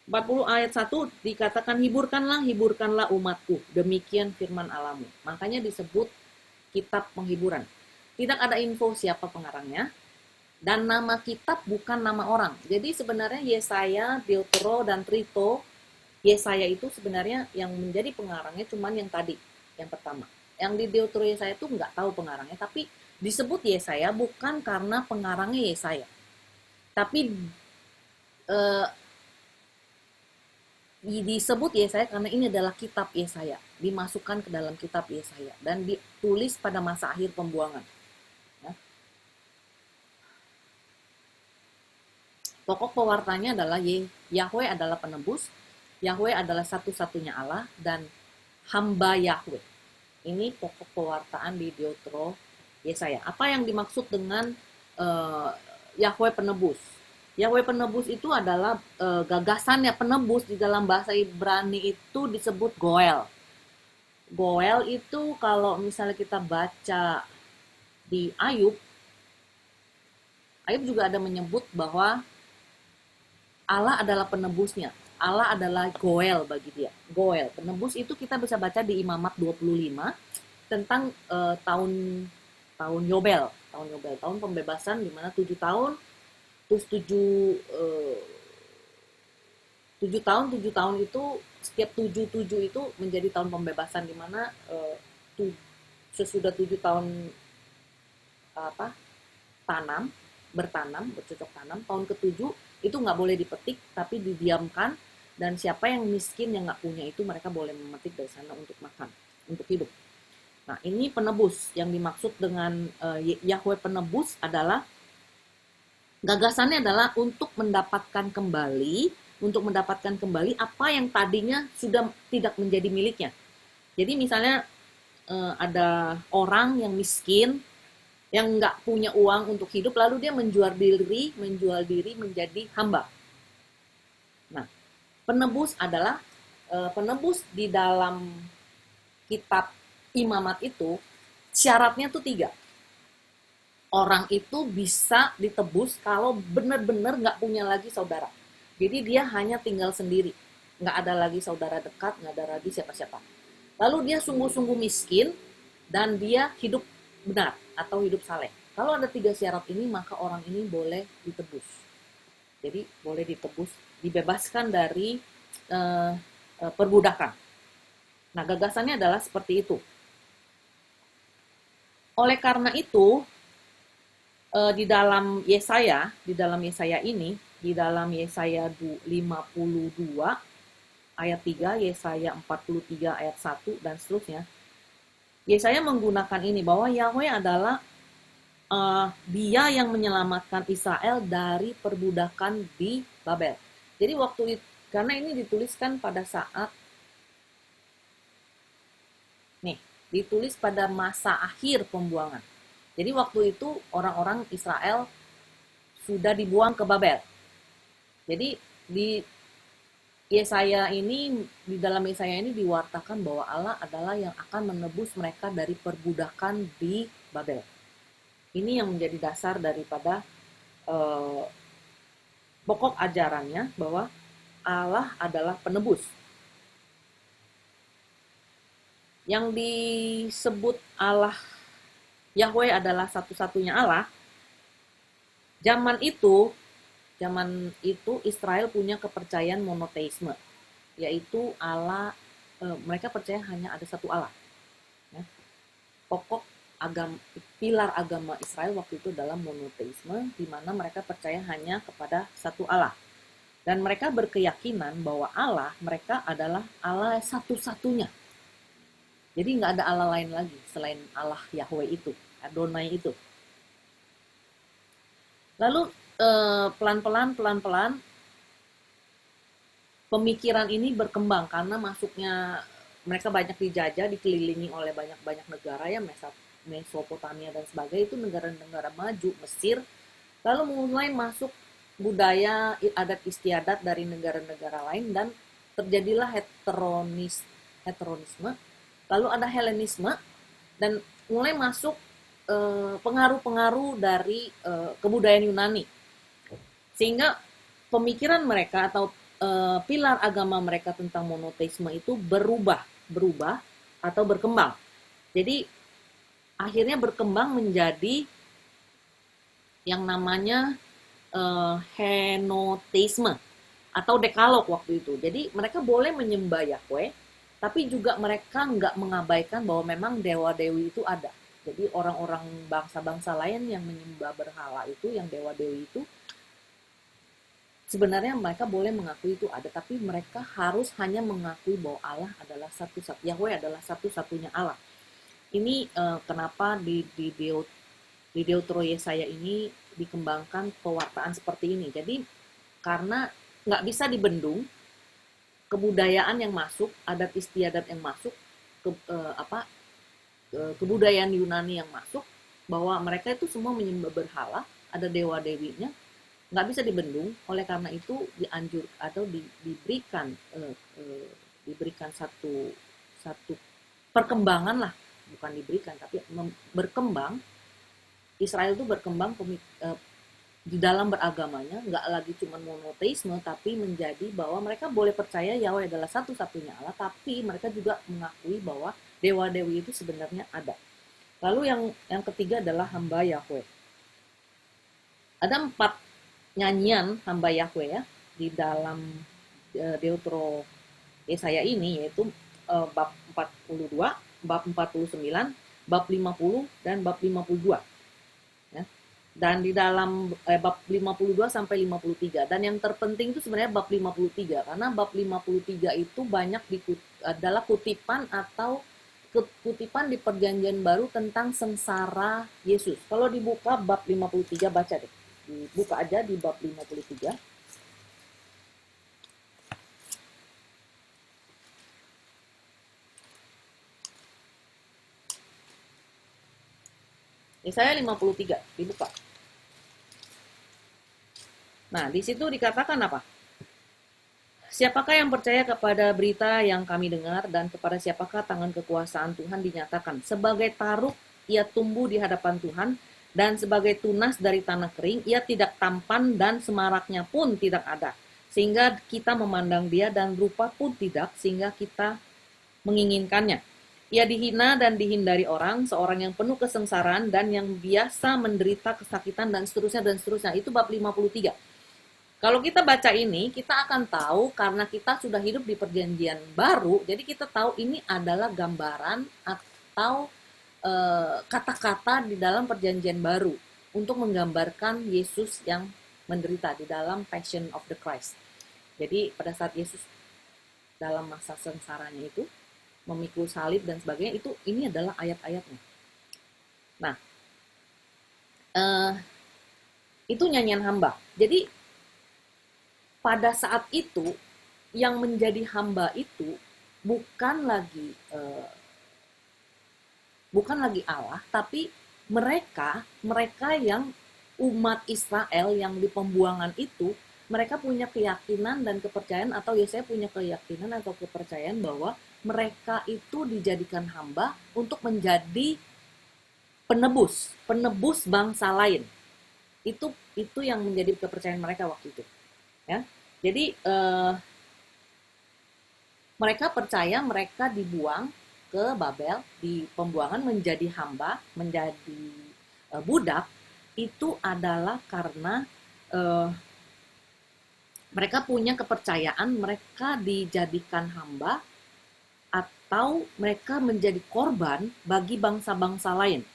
40 ayat 1 dikatakan, hiburkanlah umatku, demikian firman Allahmu. Makanya disebut kitab penghiburan. Tidak ada info siapa pengarangnya, dan nama kitab bukan nama orang. Jadi sebenarnya Yesaya, Deutero, dan Trito, Yesaya itu sebenarnya yang menjadi pengarangnya cuman yang tadi, yang pertama. Yang di Deutero Yesaya itu nggak tahu pengarangnya, tapi disebut Yesaya bukan karena pengarangnya Yesaya. Tapi disebut Yesaya karena ini adalah kitab Yesaya, dimasukkan ke dalam kitab Yesaya dan ditulis pada masa akhir pembuangan. Ya. Pokok pewartanya adalah Yahweh adalah penebus, Yahweh adalah satu-satunya Allah, dan hamba Yahweh. Ini pokok pewartaan di Deutero Yesaya. Apa yang dimaksud dengan Yahweh penebus? Yahweh penebus itu adalah gagasannya. Penebus di dalam bahasa Ibrani itu disebut Goel. Goel itu kalau misalnya kita baca di Ayub juga ada menyebut bahwa Allah adalah penebusnya. Allah adalah Goel bagi dia. Goel, penebus itu kita bisa baca di Imamat 25 tentang tahun Yobel, tahun pembebasan, di mana 7 tahun. Terus 7 tahun itu, setiap 7 itu menjadi tahun pembebasan, di mana sesudah 7 tahun bercocok tanam, tahun ke-7 itu nggak boleh dipetik tapi didiamkan, dan siapa yang miskin yang nggak punya itu mereka boleh memetik dari sana untuk makan, untuk hidup. Nah, ini penebus. Yang dimaksud dengan Yahweh penebus adalah gagasannya adalah untuk mendapatkan kembali apa yang tadinya sudah tidak menjadi miliknya. Jadi misalnya ada orang yang miskin, yang nggak punya uang untuk hidup, lalu dia menjual diri menjadi hamba. Nah, penebus adalah penebus di dalam kitab Imamat itu syaratnya tuh 3. Orang itu bisa ditebus kalau benar-benar nggak punya lagi saudara. Jadi dia hanya tinggal sendiri. Nggak ada lagi saudara dekat, nggak ada lagi siapa-siapa. Lalu dia sungguh-sungguh miskin dan dia hidup benar atau hidup saleh. Kalau ada 3 syarat ini, maka orang ini boleh ditebus. Jadi boleh ditebus, dibebaskan dari perbudakan. Nah, gagasannya adalah seperti itu. Oleh karena itu, di dalam Yesaya ini, di dalam Yesaya 52 ayat 3, Yesaya 43 ayat 1 dan seterusnya, Yesaya menggunakan ini bahwa Yahweh adalah Dia yang menyelamatkan Israel dari perbudakan di Babel. Jadi karena ini dituliskan pada saat ditulis pada masa akhir pembuangan. Jadi waktu itu orang-orang Israel sudah dibuang ke Babel. Jadi di dalam Yesaya ini diwartakan bahwa Allah adalah yang akan menebus mereka dari perbudakan di Babel. Ini yang menjadi dasar daripada eh, pokok ajarannya bahwa Allah adalah penebus. Yang disebut Allah Yahweh adalah satu-satunya Allah. Zaman itu Israel punya kepercayaan monoteisme, yaitu Allah, mereka percaya hanya ada satu Allah. Ya. Pokok agama, pilar agama Israel waktu itu dalam monoteisme, di mana mereka percaya hanya kepada satu Allah. Dan mereka berkeyakinan bahwa Allah mereka adalah Allah satu-satunya. Jadi nggak ada Allah lain lagi selain Allah Yahweh itu, Adonai itu. Lalu pelan-pelan pemikiran ini berkembang karena masuknya mereka banyak dijajah, dikelilingi oleh banyak negara ya, Mesopotamia dan sebagainya, itu negara-negara maju, Mesir. Lalu mulai masuk budaya adat istiadat dari negara-negara lain dan terjadilah heteronisme. Lalu ada Helenisme dan mulai masuk pengaruh-pengaruh dari kebudayaan Yunani. Sehingga pemikiran mereka atau pilar agama mereka tentang monoteisme itu berubah atau berkembang. Jadi akhirnya berkembang menjadi yang namanya henoteisme atau dekalog waktu itu. Jadi mereka boleh menyembah Yahweh, tapi juga mereka nggak mengabaikan bahwa memang dewa-dewi itu ada. Jadi orang-orang bangsa-bangsa lain yang menyembah berhala itu, yang dewa-dewi itu, sebenarnya mereka boleh mengakui itu ada, tapi mereka harus hanya mengakui bahwa Allah adalah satu-satunya, Yahweh adalah satu-satunya Allah. Ini kenapa di Deutero Yesaya ini dikembangkan pewartaan seperti ini. Jadi karena nggak bisa dibendung kebudayaan yang masuk, adat istiadat yang masuk, kebudayaan Yunani yang masuk, bahwa mereka itu semua menyembah berhala, ada dewa-dewinya, nggak bisa dibendung. Oleh karena itu dianjur atau diberikan satu perkembangan lah, bukan diberikan tapi berkembang. Israel itu berkembang di dalam beragamanya, nggak lagi cuma monoteisme, tapi menjadi bahwa mereka boleh percaya Yahweh adalah satu-satunya Allah, tapi mereka juga mengakui bahwa dewa-dewi itu sebenarnya ada. Lalu yang ketiga adalah hamba Yahweh. Ada 4 nyanyian hamba Yahweh ya di dalam Deutero Yesaya ini, yaitu bab 42, bab 49, bab 50, dan bab 52. Ya. Dan di dalam bab 52 sampai 53. Dan yang terpenting itu sebenarnya bab 53, karena bab 53 itu banyak adalah kutipan di Perjanjian Baru tentang sengsara Yesus. Kalau dibuka bab 53, baca deh. Dibuka aja di bab 53. Yesaya 53, dibuka. Nah, di situ dikatakan apa? Siapakah yang percaya kepada berita yang kami dengar, dan kepada siapakah tangan kekuasaan Tuhan dinyatakan? Sebagai taruk, ia tumbuh di hadapan Tuhan, dan sebagai tunas dari tanah kering, ia tidak tampan dan semaraknya pun tidak ada. Sehingga kita memandang dia dan rupa pun tidak, sehingga kita menginginkannya. Ia dihina dan dihindari orang, seorang yang penuh kesengsaraan dan yang biasa menderita kesakitan dan seterusnya dan seterusnya. Itu bab 53. Kalau kita baca ini, kita akan tahu karena kita sudah hidup di Perjanjian Baru, jadi kita tahu ini adalah gambaran atau kata-kata di dalam Perjanjian Baru untuk menggambarkan Yesus yang menderita di dalam Passion of the Christ. Jadi pada saat Yesus dalam masa sengsaranya itu memikul salib dan sebagainya, ini adalah ayat-ayatnya. Nah, itu nyanyian hamba. Jadi pada saat itu yang menjadi hamba itu bukan lagi Allah, tapi mereka yang umat Israel yang di pembuangan itu, mereka punya keyakinan dan kepercayaan, atau Yesaya punya keyakinan atau kepercayaan bahwa mereka itu dijadikan hamba untuk menjadi penebus bangsa lain. Itu yang menjadi kepercayaan mereka waktu itu, ya. Jadi mereka percaya mereka dibuang ke Babel, di pembuangan menjadi hamba, menjadi budak, itu adalah karena mereka punya kepercayaan mereka dijadikan hamba atau mereka menjadi korban bagi bangsa-bangsa lain.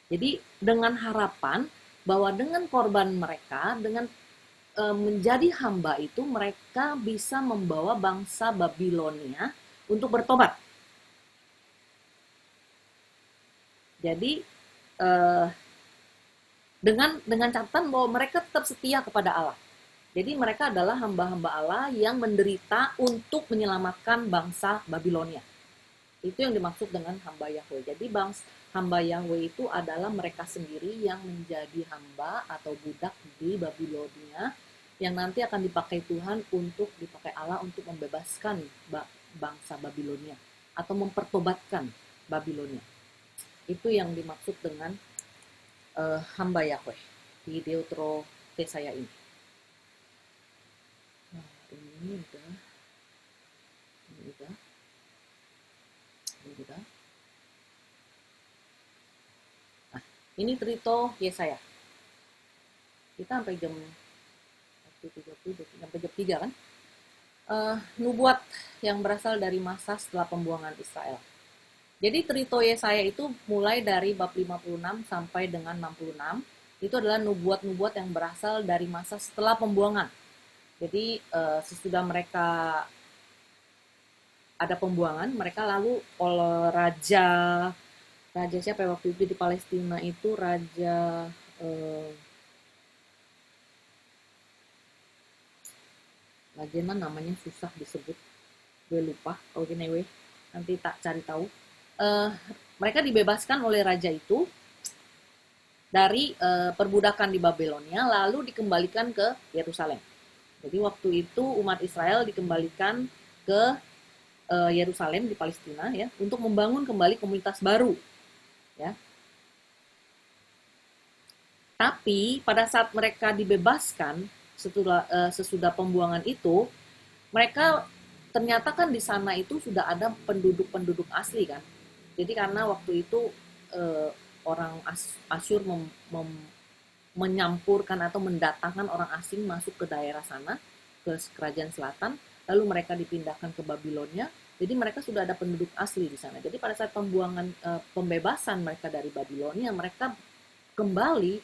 Jadi dengan harapan bahwa dengan korban mereka, dengan menjadi hamba itu, mereka bisa membawa bangsa Babilonia untuk bertobat. Jadi dengan catatan bahwa mereka tetap setia kepada Allah. Jadi mereka adalah hamba-hamba Allah yang menderita untuk menyelamatkan bangsa Babilonia. Itu yang dimaksud dengan hamba Yahweh. Jadi hamba Yahweh itu adalah mereka sendiri yang menjadi hamba atau budak di Babilonia, yang nanti akan dipakai Tuhan dipakai Allah untuk membebaskan bangsa Babilonia atau mempertobatkan Babilonia. Itu yang dimaksud dengan hamba Yahweh di Deutero Yesaya ini. Nah, ini udah. Nah, ini Trito Yesaya. Kita sampai jam 30, sampai jam 3 kan? Nubuat yang berasal dari masa setelah pembuangan Israel. Jadi Trito Yesaya itu mulai dari bab 56 sampai dengan 66. Itu adalah nubuat-nubuat yang berasal dari masa setelah pembuangan. Jadi sesudah mereka ada pembuangan, mereka lalu oleh raja siapa ya waktu itu di Palestina itu, raja Lagian namanya susah disebut, gue lupa. Anyway, nanti tak cari tahu. Mereka dibebaskan oleh raja itu dari perbudakan di Babilonia, lalu dikembalikan ke Yerusalem. Jadi waktu itu umat Israel dikembalikan ke Yerusalem di Palestina, ya, untuk membangun kembali komunitas baru, ya. Tapi pada saat mereka dibebaskan sesudah pembuangan itu, mereka ternyata kan di sana itu sudah ada penduduk-penduduk asli kan. Jadi karena waktu itu orang Asyur menyampurkan atau mendatangkan orang asing masuk ke daerah sana, ke kerajaan selatan, lalu mereka dipindahkan ke Babilonia. Jadi mereka sudah ada penduduk asli di sana. Jadi pada saat pembebasan mereka dari Babilonia, mereka kembali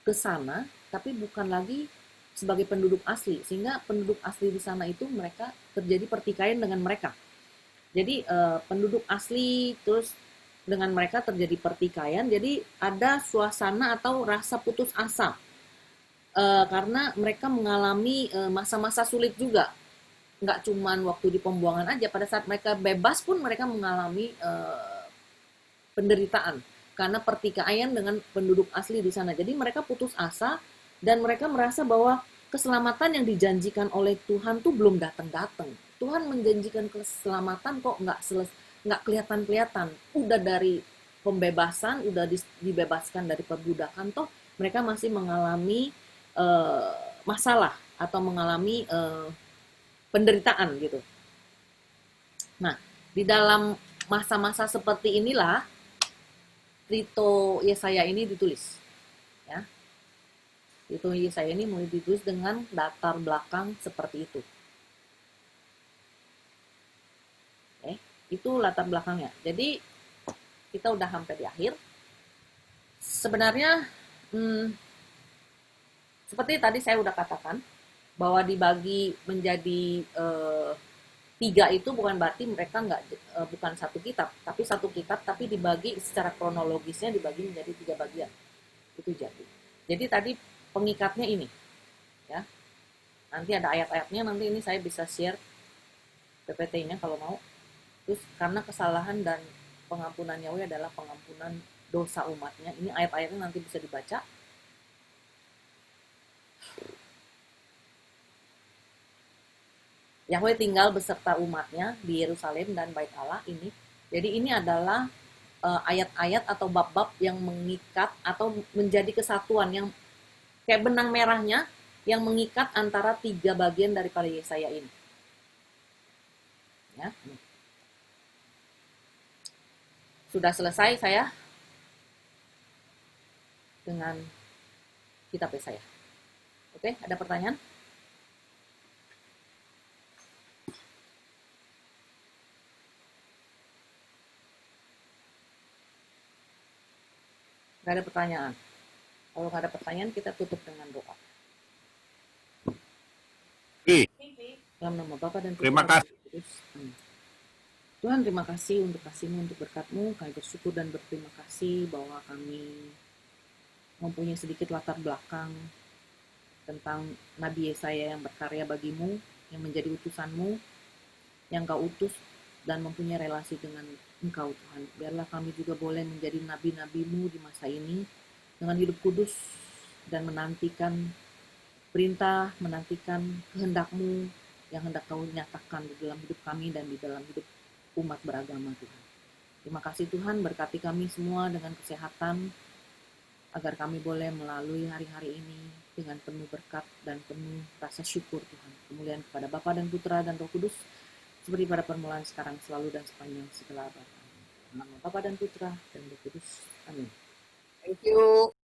ke sana, tapi bukan lagi sebagai penduduk asli, sehingga penduduk asli di sana itu mereka terjadi pertikaian dengan mereka. Jadi penduduk asli terus dengan mereka terjadi pertikaian, jadi ada suasana atau rasa putus asa karena mereka mengalami masa-masa sulit juga. Nggak cuman waktu di pembuangan aja, pada saat mereka bebas pun mereka mengalami penderitaan karena pertikaian dengan penduduk asli di sana. Jadi mereka putus asa dan mereka merasa bahwa keselamatan yang dijanjikan oleh Tuhan tuh belum datang-datang. Tuhan menjanjikan keselamatan kok nggak kelihatan-kelihatan. Udah dari pembebasan, udah dibebaskan dari perbudakan, toh mereka masih mengalami masalah atau mengalami penderitaan gitu. Nah, di dalam masa-masa seperti inilah Trito Yesaya ini ditulis, ya. Trito Yesaya ini mulai ditulis dengan latar belakang seperti itu. Oke, itu latar belakangnya. Jadi kita udah hampir di akhir. Sebenarnya seperti tadi saya udah katakan bahwa dibagi menjadi 3 itu bukan berarti mereka bukan satu kitab, tapi satu kitab, tapi dibagi secara kronologisnya, dibagi menjadi 3 bagian. Itu jadi tadi pengikatnya ini, ya. Nanti ada ayat-ayatnya, nanti ini saya bisa share PPT-nya kalau mau. Terus karena kesalahan dan pengampunan Yahweh adalah pengampunan dosa umatnya. Ini ayat-ayatnya nanti bisa dibaca. Yahweh tinggal beserta umatnya di Yerusalem dan Bait Allah ini. Jadi ini adalah ayat-ayat atau bab-bab yang mengikat atau menjadi kesatuan yang kayak benang merahnya yang mengikat antara 3 bagian daripada Yesaya ini. Ya. Sudah selesai saya dengan kitab Yesaya. Oke, ada pertanyaan? Nggak ada pertanyaan. Kalau nggak ada pertanyaan, kita tutup dengan doa. Dalam nama Bapa dan Putra Terima dan kasih. Roh Kudus. Amin. Tuhan, terima kasih untuk kasih-Mu, untuk berkat-Mu. Kami bersyukur dan berterima kasih bahwa kami mempunyai sedikit latar belakang tentang Nabi Yesaya yang berkarya bagimu, yang menjadi utusanmu, yang kau utus dan mempunyai relasi dengan Engkau, Tuhan. Biarlah kami juga boleh menjadi nabi-nabimu di masa ini dengan hidup kudus dan menantikan perintah, menantikan kehendak-Mu yang hendak kau nyatakan di dalam hidup kami dan di dalam hidup umat beragama, Tuhan. Terima kasih Tuhan, berkati kami semua dengan kesehatan, agar kami boleh melalui hari-hari ini dengan penuh berkat dan penuh rasa syukur, Tuhan. Kemuliaan kepada Bapa dan Putra dan Roh Kudus, seperti pada permulaan, sekarang, selalu, dan sepanjang segala abad. Nama Bapa dan Putra dan Roh Kudus. Amin. Thank you.